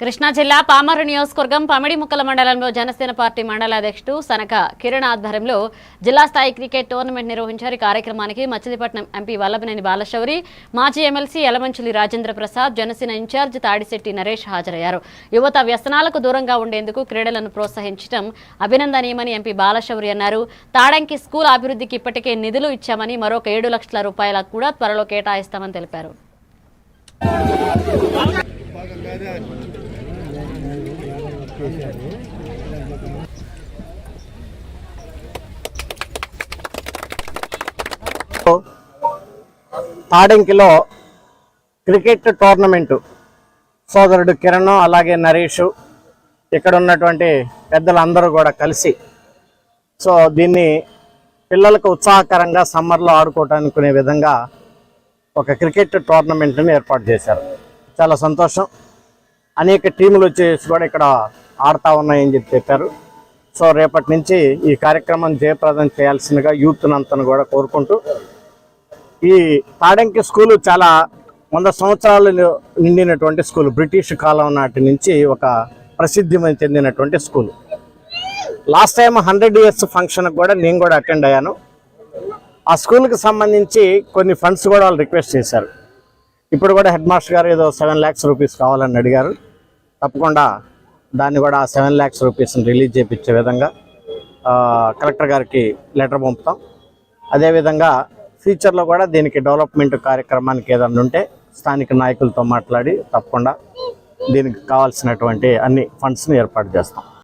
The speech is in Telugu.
కృష్ణా జిల్లా పామరు నియోజకవర్గం పమిడిముక్కల మండలంలో జనసేన పార్టీ మండల అధ్యక్షుడు సనక కిరణ్ ఆధ్వర్యంలో జిల్లా స్థాయి క్రికెట్ టోర్నమెంట్ నిర్వహించారు. కార్యక్రమానికి మచిలీపట్నం ఎంపీ వల్లభనేని బాలశౌరి, మాజీ ఎమ్మెల్సీ యలమంచిలి రాజేంద్ర ప్రసాద్, జనసేన ఇన్ఛార్జ్ తాడిశెట్టి నరేష్ హాజరయ్యారు. యువత వ్యసనాలకు దూరంగా ఉండేందుకు క్రీడలను ప్రోత్సహించడం అభినందనీయమని ఎంపీ బాలశౌరి అన్నారు. తాడంకి స్కూల్ అభివృద్ధికి ఇప్పటికే నిధులు ఇచ్చామని, మరొక 7 లక్షల రూపాయలకు కూడా త్వరలో కేటాయిస్తామని తెలిపారు. తాడంకిలో క్రికెట్ టోర్నమెంటు సోదరుడు కిరణ్ అలాగే నరేష్ ఇక్కడ ఉన్నటువంటి పెద్దలందరూ కూడా కలిసి దీన్ని పిల్లలకు ఉత్సాహకరంగా సమ్మర్లో ఆడుకోవటానికి విధంగా ఒక క్రికెట్ టోర్నమెంట్ని ఏర్పాటు చేశారు. చాలా సంతోషం. అనేక టీములు వచ్చేసి కూడా ఇక్కడ ఆడుతూ ఉన్నాయని చెప్పారు. రేపటి నుంచి ఈ కార్యక్రమం జయప్రదం చేయాల్సిందిగా యూత్నంతను కూడా కోరుకుంటూ, ఈ తాడంకి స్కూలు చాలా 100 సంవత్సరాలు నిండినటువంటి స్కూలు. బ్రిటిష్ కాలం నాటి నుంచి ఒక ప్రసిద్ధి చెందినటువంటి స్కూలు. లాస్ట్ టైం 100 ఇయర్స్ ఫంక్షన్కి కూడా నేను కూడా అటెండ్ అయ్యాను. ఆ స్కూల్కి సంబంధించి కొన్ని ఫండ్స్ కూడా వాళ్ళు రిక్వెస్ట్ చేశారు. ఇప్పుడు కూడా హెడ్ మాస్టర్ గారు ఏదో 7 lakhs రూపీస్ కావాలని అడిగారు. తప్పకుండా దాన్ని కూడా ఆ 7 lakhs రూపీస్ని రిలీజ్ చేయించే విధంగా కలెక్టర్ గారికి లెటర్ పంపుతాం. అదేవిధంగా ఫ్యూచర్లో కూడా దీనికి డెవలప్మెంట్ కార్యక్రమానికి ఏదన్నా ఉంటే స్థానిక నాయకులతో మాట్లాడి తప్పకుండా దీనికి కావాల్సినటువంటి అన్ని ఫండ్స్ని ఏర్పాటు చేస్తాం.